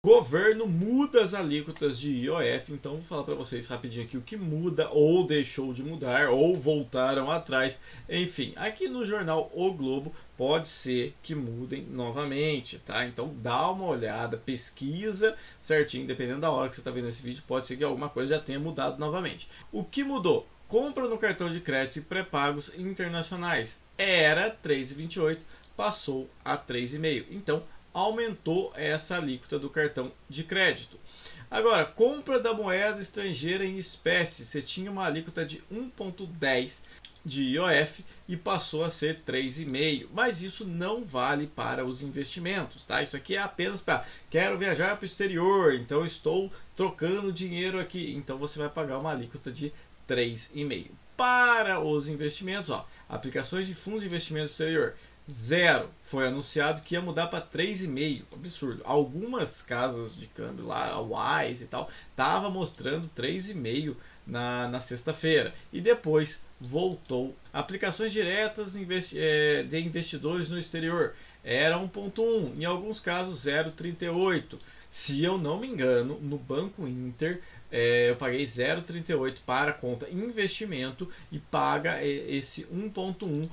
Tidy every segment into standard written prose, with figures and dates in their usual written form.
governo muda as alíquotas de IOF, então vou falar para vocês rapidinho aqui o que muda ou deixou de mudar ou voltaram atrás. Enfim, aqui no jornal O Globo pode ser que mudem novamente, tá? Então dá uma olhada, pesquisa certinho, dependendo da hora que você está vendo esse vídeo, pode ser que alguma coisa já tenha mudado novamente. O que mudou? Compra no cartão de crédito e pré-pagos internacionais era 3,28, passou a 3,5. Então aumentou essa alíquota do cartão de crédito. Agora, compra da moeda estrangeira em espécie, você tinha uma alíquota de 1,10 de IOF e passou a ser 3,5, mas isso não vale para os investimentos, tá? Isso aqui é apenas para quero viajar para o exterior, então estou trocando dinheiro aqui, então você vai pagar uma alíquota de 3,5. Para os investimentos, ó, aplicações de fundos de investimento exterior, 0. Foi anunciado que ia mudar para 3,5. Absurdo. Algumas casas de câmbio lá, a Wise e tal, tava mostrando 3,5 na sexta-feira. E depois voltou. Aplicações diretas de investidores no exterior era 1,1. Em alguns casos 0,38. Se eu não me engano, no Banco Inter eu paguei 0,38 para conta investimento e paga esse 1,1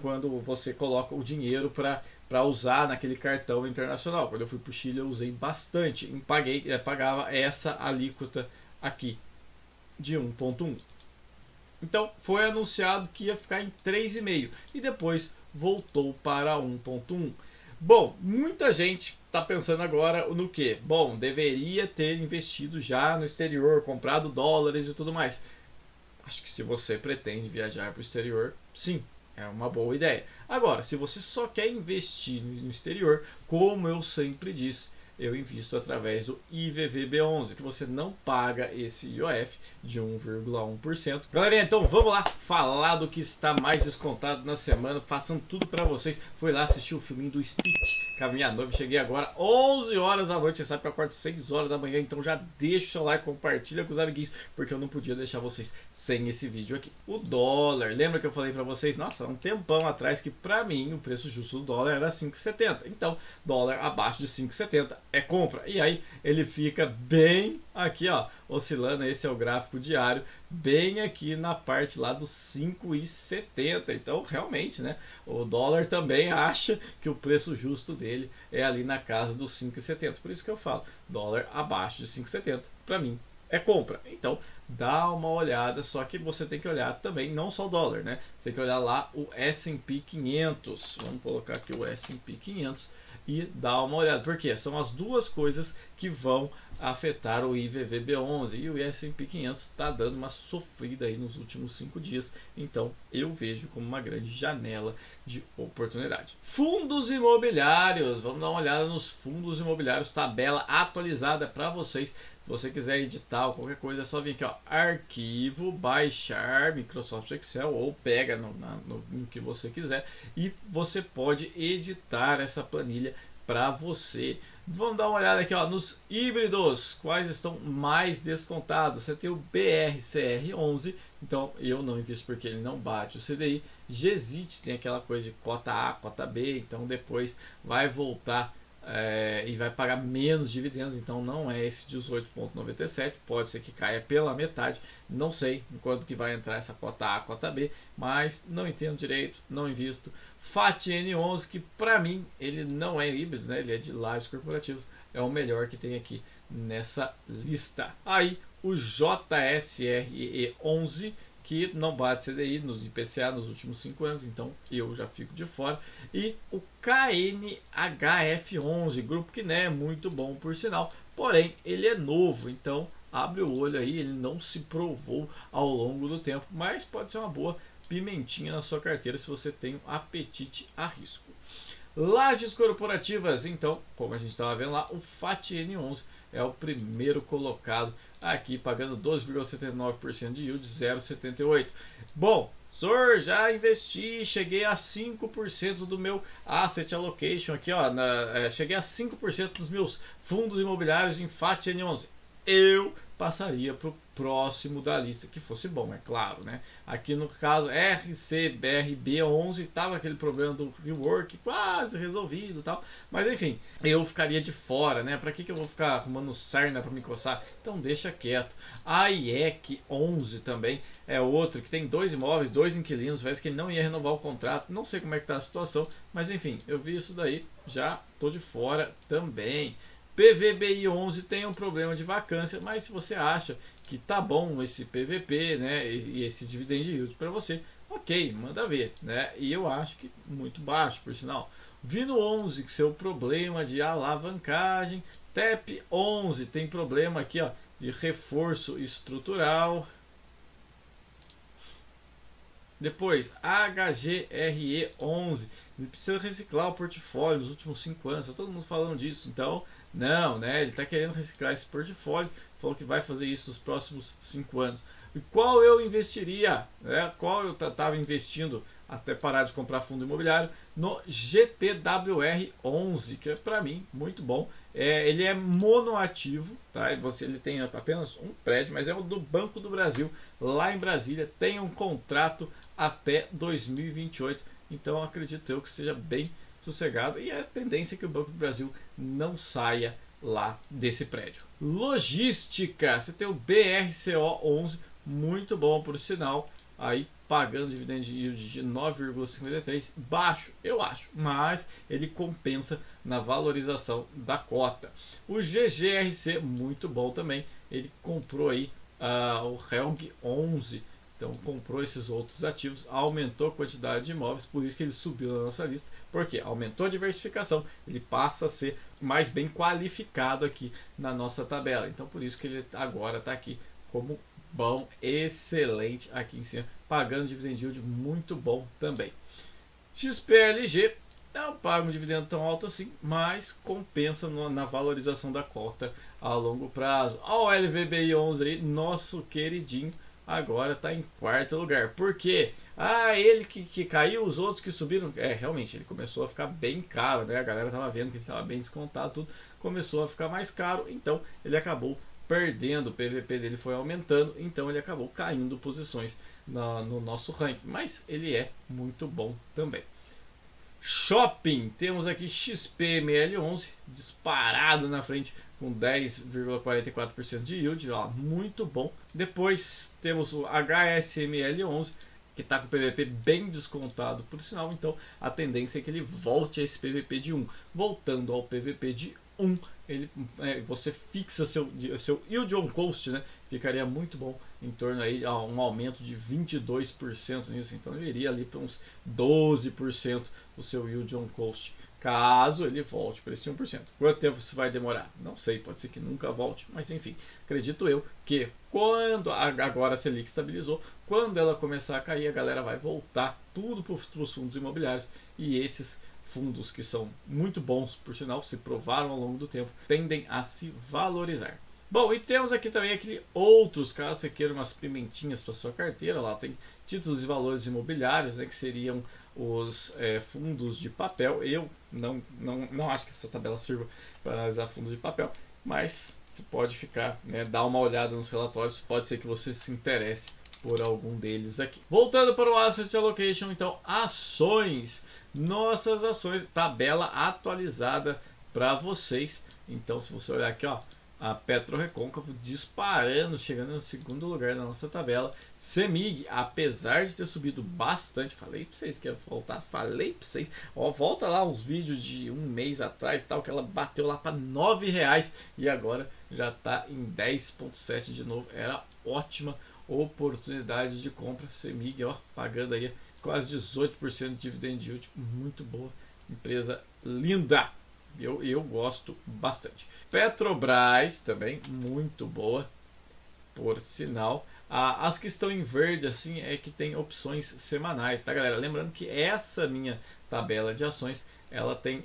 quando você coloca o dinheiro para usar naquele cartão internacional. Quando eu fui para o Chile eu usei bastante e pagava essa alíquota aqui de 1,1. Então foi anunciado que ia ficar em 3,5 e depois voltou para 1,1. Bom, muita gente está pensando agora no que? Bom, deveria ter investido já no exterior, comprado dólares e tudo mais. Acho que se você pretende viajar para o exterior, sim, é uma boa ideia. Agora, se você só quer investir no exterior, como eu sempre disse, eu invisto através do IVVB11, que você não paga esse IOF de 1,1%. Galerinha, então vamos lá falar do que está mais descontado na semana, façam tudo para vocês. Fui lá assistir o filminho do Stitch com a minha noiva, cheguei agora 11 horas da noite, você sabe que eu acordo 6 horas da manhã, então já deixa o seu like, compartilha com os amiguinhos, porque eu não podia deixar vocês sem esse vídeo aqui. O dólar, lembra que eu falei para vocês, nossa, um tempão atrás que para mim o preço justo do dólar era 5,70, então dólar abaixo de 5,70 é compra. E aí ele fica bem aqui, ó, oscilando. Esse é o gráfico diário, bem aqui na parte lá dos 5,70. Então realmente, né, o dólar também acha que o preço justo dele é ali na casa dos 5,70. Por isso que eu falo, dólar abaixo de 5,70 para mim é compra. Então dá uma olhada, só que você tem que olhar também não só o dólar, né? Você tem que olhar lá o S&P 500. Vamos colocar aqui o S&P 500 e dar uma olhada, porque são as duas coisas que vão afetar o IVVB11 e o S&P 500 está dando uma sofrida aí nos últimos 5 dias, então eu vejo como uma grande janela de oportunidade. Fundos imobiliários, vamos dar uma olhada nos fundos imobiliários, tabela atualizada para vocês. Se você quiser editar ou qualquer coisa, é só vir aqui, ó, arquivo, baixar Microsoft Excel ou pega no que você quiser e você pode editar essa planilha para você. Vamos dar uma olhada aqui, ó, nos híbridos, quais estão mais descontados. Você tem o BRCR11, então eu não invisto porque ele não bate o CDI. GZIT tem aquela coisa de cota A, cota B, então depois vai voltar e vai pagar menos dividendos, então não é esse 18,97, pode ser que caia pela metade, não sei quando que vai entrar essa cota A, cota B, mas não entendo direito, não invisto. FATN11, que para mim ele não é híbrido, né? Ele é de lajes corporativos, é o melhor que tem aqui nessa lista. Aí o JSRE11, que não bate CDI no IPCA nos últimos 5 anos, então eu já fico de fora. E o KNHF11, grupo que não é muito bom por sinal, porém ele é novo, então abre o olho aí, ele não se provou ao longo do tempo, mas pode ser uma boa pimentinha na sua carteira se você tem um apetite a risco. Lajes corporativas, então, como a gente estava vendo lá, o FATN11 é o primeiro colocado aqui, pagando 12,79% de yield, 0,78. Bom, senhor, já investi, cheguei a 5% do meu asset allocation aqui, ó, cheguei a 5% dos meus fundos imobiliários em FATN11. Eu passaria para o próximo da lista, que fosse bom, é claro, né? Aqui no caso RCBRB11 estava aquele problema do rework quase resolvido e tal, mas enfim, eu ficaria de fora, né? Para que eu vou ficar arrumando sarna para me coçar? Então deixa quieto. A IEC 11 também é outro que tem 2 imóveis, 2 inquilinos, parece que ele não ia renovar o contrato, não sei como é que tá a situação, mas enfim, eu vi isso daí, já tô de fora também. PVBI 11 tem um problema de vacância, mas se você acha que tá bom esse PVP, né, e esse dividend yield para você, ok, manda ver, né? E eu acho que muito baixo, por sinal. Vino 11 com seu problema de alavancagem, TEP 11 tem problema aqui, ó, de reforço estrutural. Depois, HGRE 11, ele precisa reciclar o portfólio nos últimos 5 anos, tá todo mundo falando disso, então não, né? Ele está querendo reciclar esse portfólio, falou que vai fazer isso nos próximos 5 anos. E qual eu investiria, né? Qual eu estava investindo até parar de comprar fundo imobiliário? No GTWR 11, que é para mim muito bom. Ele é monoativo, tá? Ele tem apenas um prédio, mas é o do Banco do Brasil, lá em Brasília, tem um contrato até 2028, então acredito eu que seja bem sossegado e a tendência é que o Banco do Brasil não saia lá desse prédio. Logística, você tem o BRCO 11, muito bom por sinal, aí pagando dividend yield de 9,53, baixo eu acho, mas ele compensa na valorização da cota. O GGRC, muito bom também, ele comprou aí o Helg 11, então comprou esses outros ativos, aumentou a quantidade de imóveis, por isso que ele subiu na nossa lista, porque aumentou a diversificação, ele passa a ser mais bem qualificado aqui na nossa tabela, então por isso que ele agora está aqui como bom, excelente aqui em cima, pagando dividend yield muito bom também. XPLG não paga um dividendo tão alto assim, mas compensa na valorização da cota a longo prazo. Olha o LVBI 11 aí, nosso queridinho, agora está em 4º lugar. Por quê? Ele que caiu, os outros que subiram. Realmente, ele começou a ficar bem caro, né? A galera estava vendo que ele estava bem descontado, tudo começou a ficar mais caro, então ele acabou perdendo, o PVP dele foi aumentando, então ele acabou caindo posições no nosso ranking, mas ele é muito bom também. Shopping, temos aqui XPML11 disparado na frente com 10,44% de yield, ó, muito bom. Depois temos o HSML11 que está com o PVP bem descontado por sinal, então a tendência é que ele volte a esse PVP de 1. Voltando ao PVP de 1, você fixa seu yield on cost, né? Ficaria muito bom, em torno aí a um aumento de 22% nisso, então ele iria ali para uns 12% o seu yield on cost, caso ele volte para esse 1%. Quanto tempo isso vai demorar? Não sei, pode ser que nunca volte, mas enfim, acredito eu que quando agora a Selic estabilizou, quando ela começar a cair, a galera vai voltar tudo para os fundos imobiliários, e esses fundos que são muito bons, por sinal, se provaram ao longo do tempo, tendem a se valorizar. Bom, e temos aqui também outros, caso você queira umas pimentinhas para sua carteira, lá tem títulos e valores imobiliários, né, que seriam os fundos de papel. Eu não acho que essa tabela sirva para analisar fundos de papel, mas você pode ficar, né, dar uma olhada nos relatórios, pode ser que você se interesse por algum deles aqui. Voltando para o Asset Allocation, então, ações. Nossas ações, tabela atualizada para vocês. Então, se você olhar aqui, ó, a PetroRecôncavo disparando, chegando no 2º lugar na nossa tabela. CEMIG, apesar de ter subido bastante, falei para vocês que ia voltar, falei para vocês, ó, volta lá uns vídeos de um mês atrás, tal, que ela bateu lá para R$9 e agora já está em 10,7 de novo. Era ótima oportunidade de compra. CEMIG, ó, pagando aí quase 18% de dividend yield, muito boa, empresa linda, eu gosto bastante. Petrobras também, muito boa, por sinal. As que estão em verde assim é que tem opções semanais, tá galera? Lembrando que essa minha tabela de ações, ela tem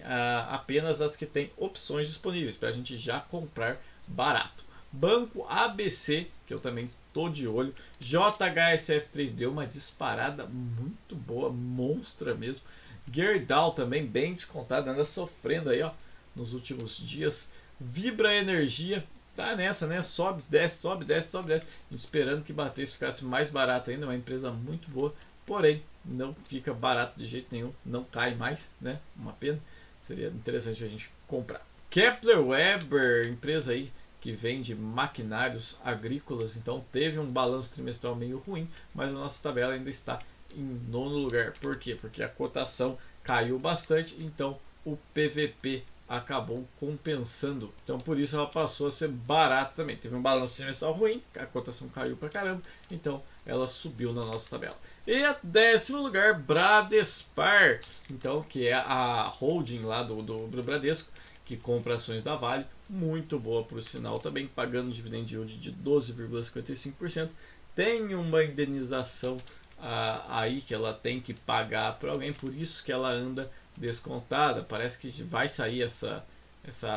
apenas as que tem opções disponíveis, para a gente já comprar barato. Banco ABC, que eu também tô de olho. JHSF3 deu uma disparada muito boa, monstra mesmo. Gerdau também bem descontado, anda sofrendo aí, ó, nos últimos dias. Vibra Energia tá nessa, né? Sobe, desce, sobe, desce, sobe, desce. Esperando que batesse, ficasse mais barato ainda. Uma empresa muito boa, porém não fica barato de jeito nenhum, não cai mais, né? Uma pena. Seria interessante a gente comprar. Kepler Weber, empresa aí que vende maquinários agrícolas, então teve um balanço trimestral meio ruim, mas a nossa tabela ainda está em nono lugar. Por quê? Porque a cotação caiu bastante, então o PVP acabou compensando. Então por isso ela passou a ser barata também. Teve um balanço trimestral ruim, a cotação caiu pra caramba, então ela subiu na nossa tabela. E a 10º lugar, Bradespar, então, que é a holding lá do Bradesco, que compra ações da Vale, muito boa por sinal também, pagando dividend yield de 12,55%. Tem uma indenização aí que ela tem que pagar para alguém, por isso que ela anda descontada. Parece que vai sair essa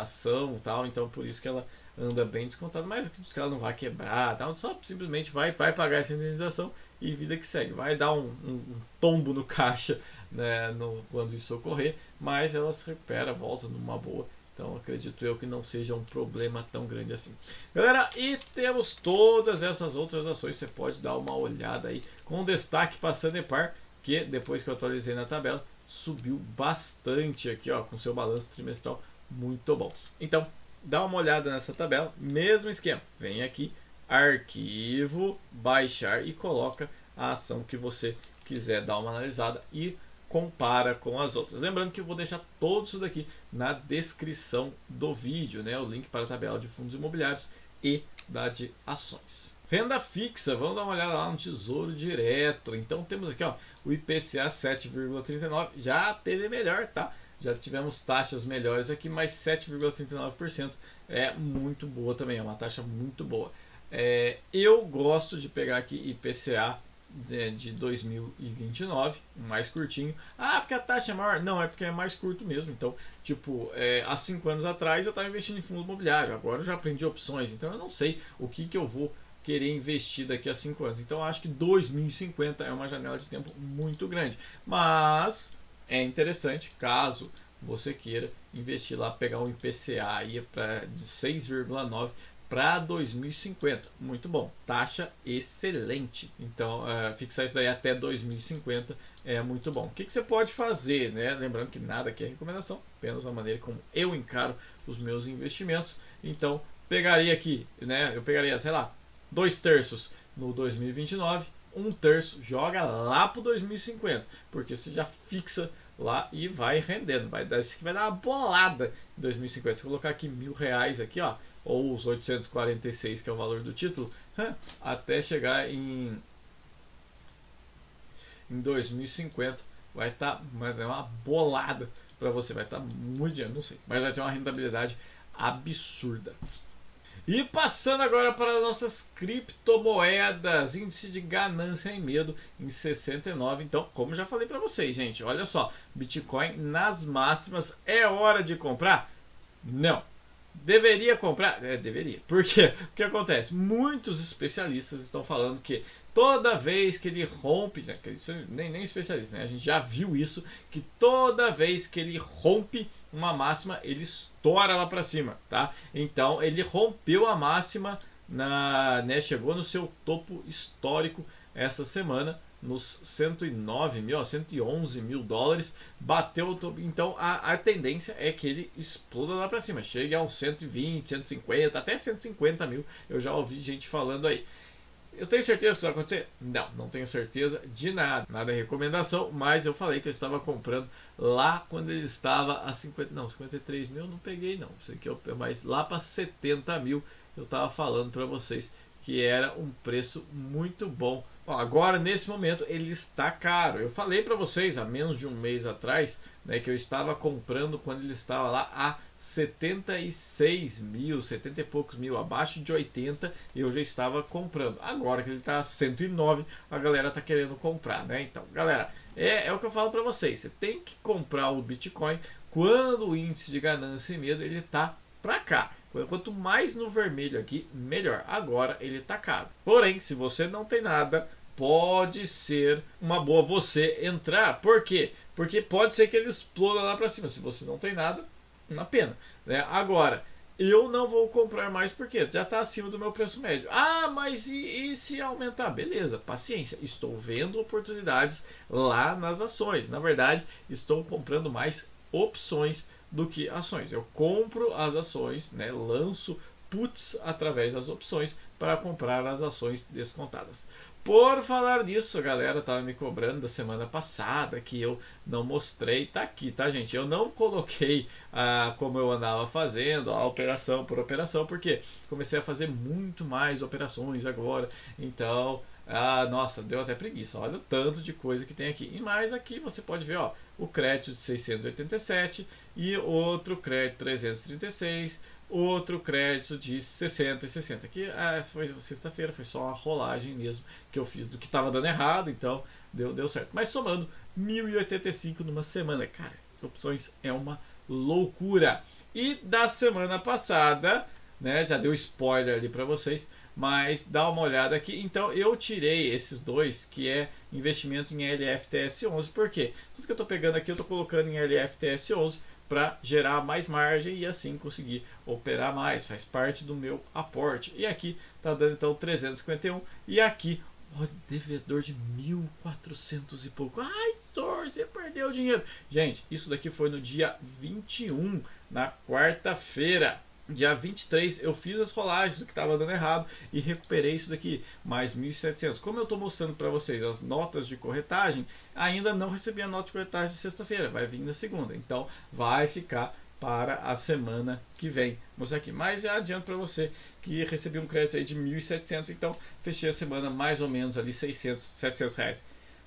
ação e tal, então por isso que ela anda bem descontada, mas acredito que ela não vai quebrar, tal, só simplesmente vai pagar essa indenização e vida que segue. Vai dar um tombo no caixa, né, quando isso ocorrer, mas ela se recupera, volta numa boa. Então acredito eu que não seja um problema tão grande assim. Galera, e temos todas essas outras ações, você pode dar uma olhada aí, com destaque para a Sanepar, que depois que eu atualizei na tabela, subiu bastante aqui, ó, com seu balanço trimestral muito bom. Então, dá uma olhada nessa tabela, mesmo esquema. Vem aqui, arquivo, baixar e coloca a ação que você quiser dar uma analisada e compara com as outras. Lembrando que eu vou deixar tudo isso daqui na descrição do vídeo, né? O link para a tabela de fundos imobiliários e da de ações. Renda fixa, vamos dar uma olhada lá no Tesouro Direto. Então temos aqui, ó, o IPCA 7,39, já teve melhor, tá? Já tivemos taxas melhores aqui, mas 7,39% é muito boa também, é uma taxa muito boa. Eu gosto de pegar aqui IPCA de 2029, mais curtinho. Ah, porque a taxa é maior? Não, é porque é mais curto mesmo. Então, tipo, há 5 anos atrás eu estava investindo em fundo imobiliário, agora eu já aprendi opções, então eu não sei o que eu vou querer investir daqui a 5 anos. Então eu acho que 2050 é uma janela de tempo muito grande, mas é interessante caso você queira investir lá, pegar um IPCA aí de 6,9 para 2050, muito bom, taxa excelente. Então fixar isso daí até 2050 é muito bom. O que você pode fazer, né? Lembrando que nada aqui é recomendação, apenas a maneira como eu encaro os meus investimentos. Então pegaria aqui, né? Eu pegaria, sei lá, 2/3 no 2029, 1/3 joga lá para 2050, porque você já fixa lá e vai rendendo, vai dar uma bolada em 2050. Se eu colocar aqui R$1.000 aqui, ó, ou os 846, que é o valor do título, até chegar em 2050 vai estar uma bolada para você, vai estar muito dinheiro, não sei, mas vai ter uma rentabilidade absurda. E passando agora para as nossas criptomoedas, índice de ganância e medo em 69. Então, como já falei para vocês, gente, olha só, Bitcoin nas máximas, é hora de comprar? Não. Deveria comprar? Deveria. Por quê? O que acontece? Muitos especialistas estão falando que toda vez que ele rompe, nem especialista, né? A gente já viu isso, que toda vez que ele rompe uma máxima, ele estoura lá para cima, tá? Então ele rompeu a máxima, chegou no seu topo histórico essa semana, nos 109 mil, 111 mil dólares, bateu o topo. Então a tendência é que ele exploda lá para cima, chegue a uns 120, 150, até 150 mil. Eu já ouvi gente falando aí. Eu tenho certeza que isso vai acontecer? Não tenho certeza de nada. Nada é recomendação, mas eu falei que eu estava comprando lá quando ele estava a 53 mil, não peguei não. Sei que mas lá para 70 mil eu estava falando para vocês que era um preço muito bom. Agora, nesse momento, ele está caro. Eu falei para vocês há menos de um mês atrás, né, que eu estava comprando quando ele estava lá a 76 mil, 70 e poucos mil, abaixo de 80, eu já estava comprando. Agora que ele está a 109, a galera está querendo comprar, né? Então, galera, é o que eu falo para vocês. Você tem que comprar o Bitcoin quando o índice de ganância e medo ele está para cá. Quanto mais no vermelho aqui, melhor. Agora ele está caro. Porém, se você não tem nada, pode ser uma boa você entrar. Por quê? Porque pode ser que ele exploda lá para cima. Se você não tem nada, uma pena, né? Agora, eu não vou comprar mais porque já está acima do meu preço médio. Ah, mas e se aumentar? Beleza, paciência. Estou vendo oportunidades lá nas ações. Na verdade, estou comprando mais opções do que ações. Eu compro as ações, né, lanço puts através das opções para comprar as ações descontadas. Por falar nisso, a galera tava me cobrando da semana passada que eu não mostrei, tá aqui, tá, gente? Eu não coloquei como eu andava fazendo, a operação por operação, porque comecei a fazer muito mais operações agora, então, nossa, deu até preguiça. Olha o tanto de coisa que tem aqui. E mais aqui você pode ver, ó, o crédito de 687 e outro crédito 336, outro crédito de 60 e 60. Aqui, essa foi sexta-feira, foi só uma rolagem mesmo que eu fiz do que estava dando errado, então deu certo. Mas somando 1085 numa semana, cara, as opções é uma loucura. E da semana passada, né, já deu spoiler ali para vocês, mas dá uma olhada aqui. Então eu tirei esses dois, que é investimento em LFTS11, porque tudo que eu estou pegando aqui eu estou colocando em LFTS11 para gerar mais margem e assim conseguir operar mais, faz parte do meu aporte. E aqui está dando então 351 e aqui devedor de 1.400 e pouco. Ai, Thor, você perdeu dinheiro. Gente, isso daqui foi no dia 21, na quarta-feira. Dia 23 eu fiz as rolagens do que estava dando errado e recuperei isso daqui, mais 1.700. Como eu estou mostrando para vocês as notas de corretagem, ainda não recebi a nota de corretagem de sexta-feira, vai vir na segunda. Então vai ficar para a semana que vem. Vou mostrar aqui, mas já adianto para você que recebi um crédito aí de 1.700, então fechei a semana mais ou menos ali 600, 700 reais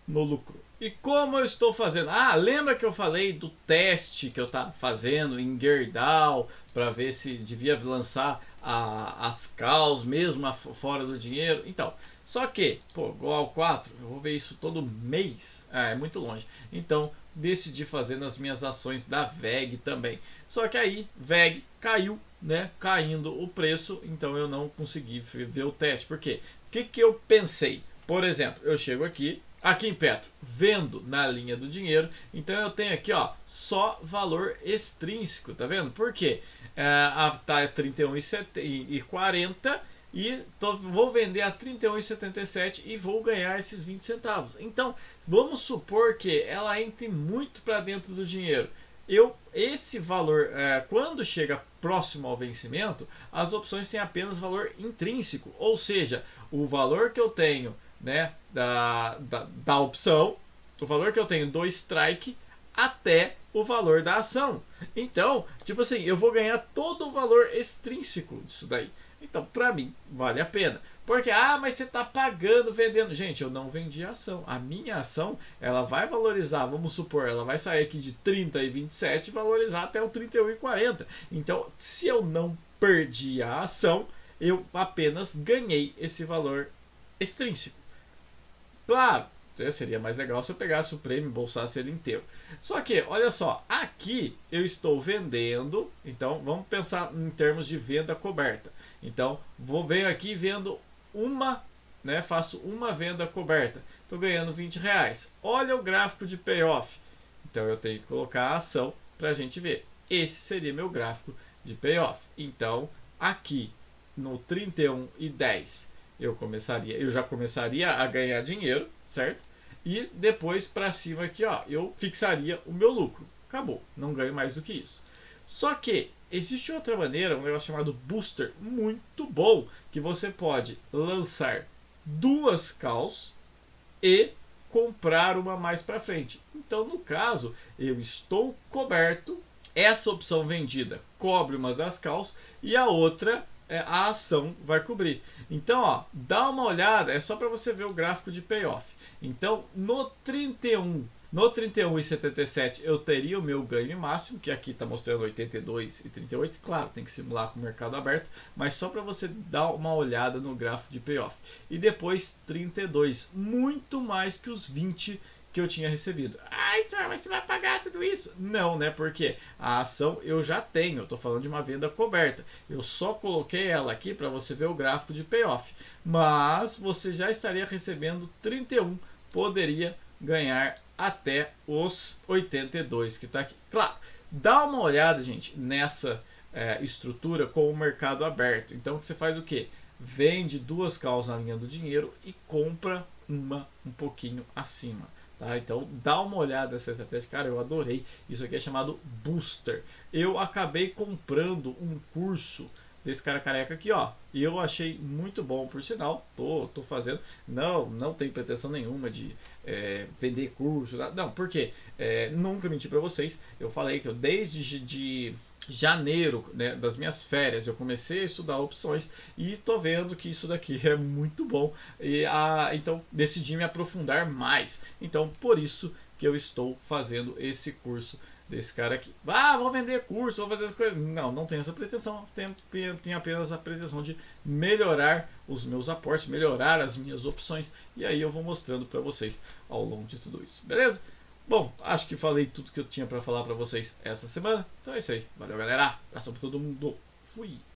no lucro. E como eu estou fazendo? Lembra que eu falei do teste que eu estava fazendo em Gerdau para ver se devia lançar as calls mesmo fora do dinheiro? Então, só que, igual 4, eu vou ver isso todo mês, é muito longe. Então, decidi fazer nas minhas ações da VEG também. Só que aí, VEG caiu, né? Caindo o preço, então eu não consegui ver o teste. Por quê? O que eu pensei? Por exemplo, eu chego aqui em Petro, vendo na linha do dinheiro, então eu tenho aqui, ó, só valor extrínseco, tá vendo? Por quê? Tá 31,40 e vou vender a 31,77 e vou ganhar esses 20 centavos. Então, vamos supor que ela entre muito para dentro do dinheiro. Esse valor, quando chega próximo ao vencimento, as opções têm apenas valor intrínseco, ou seja, o valor que eu tenho, né, da opção, o valor que eu tenho do strike até o valor da ação. Então, tipo assim, eu vou ganhar todo o valor extrínseco disso daí. Então, para mim, vale a pena. Porque, mas você está pagando, vendendo. Gente, eu não vendi a ação. A minha ação, ela vai valorizar, vamos supor, ela vai sair aqui de 30,27 e valorizar até o 31,40. Então, se eu não perdi a ação, eu apenas ganhei esse valor extrínseco. Claro, seria mais legal se eu pegasse o prêmio e bolsasse ele inteiro. Só que, olha só, aqui eu estou vendendo, então vamos pensar em termos de venda coberta. Então, venho aqui e vendo faço uma venda coberta. Estou ganhando 20 reais. Olha o gráfico de payoff. Então eu tenho que colocar a ação para a gente ver. Esse seria meu gráfico de payoff. Então, aqui no 31,10 eu já começaria a ganhar dinheiro, certo? E depois para cima aqui, ó, eu fixaria o meu lucro. Acabou, não ganho mais do que isso. Só que existe outra maneira, um negócio chamado booster, muito bom, que você pode lançar 2 calls e comprar uma mais para frente. Então, no caso, eu estou coberto, essa opção vendida cobre uma das calls e a outra a ação vai cobrir. Então, ó, dá uma olhada, é só para você ver o gráfico de payoff. Então, no 31,77 eu teria o meu ganho máximo, que aqui está mostrando 82,38. Claro, tem que simular com o mercado aberto, mas só para você dar uma olhada no gráfico de payoff. E depois 32, muito mais que os 20 que eu tinha recebido. Senhor, mas você vai pagar tudo isso? Não, né? Porque a ação eu já tenho. Eu estou falando de uma venda coberta. Eu só coloquei ela aqui para você ver o gráfico de payoff. Mas você já estaria recebendo 31. Poderia ganhar até os 82 que está aqui. Claro, dá uma olhada, gente, nessa estrutura com o mercado aberto. Então você faz o que? Vende 2 calls na linha do dinheiro e compra uma um pouquinho acima. Tá? Então dá uma olhada nessa estratégia, cara, eu adorei. Isso aqui é chamado Booster. Eu acabei comprando um curso desse cara careca aqui, ó, e eu achei muito bom, por sinal. Tô fazendo, não tem pretensão nenhuma de vender curso, não, porque nunca menti para vocês. Eu falei que eu desde de janeiro, né, das minhas férias, eu comecei a estudar opções e tô vendo que isso daqui é muito bom, e então decidi me aprofundar mais. Então por isso que eu estou fazendo esse curso desse cara aqui. Vou vender curso, vou fazer as coisas. Não tenho essa pretensão. Tenho apenas a pretensão de melhorar os meus aportes, melhorar as minhas opções. E aí eu vou mostrando para vocês ao longo de tudo isso. Beleza? Bom, acho que falei tudo que eu tinha para falar para vocês essa semana. Então é isso aí. Valeu, galera. Abraço para todo mundo. Fui.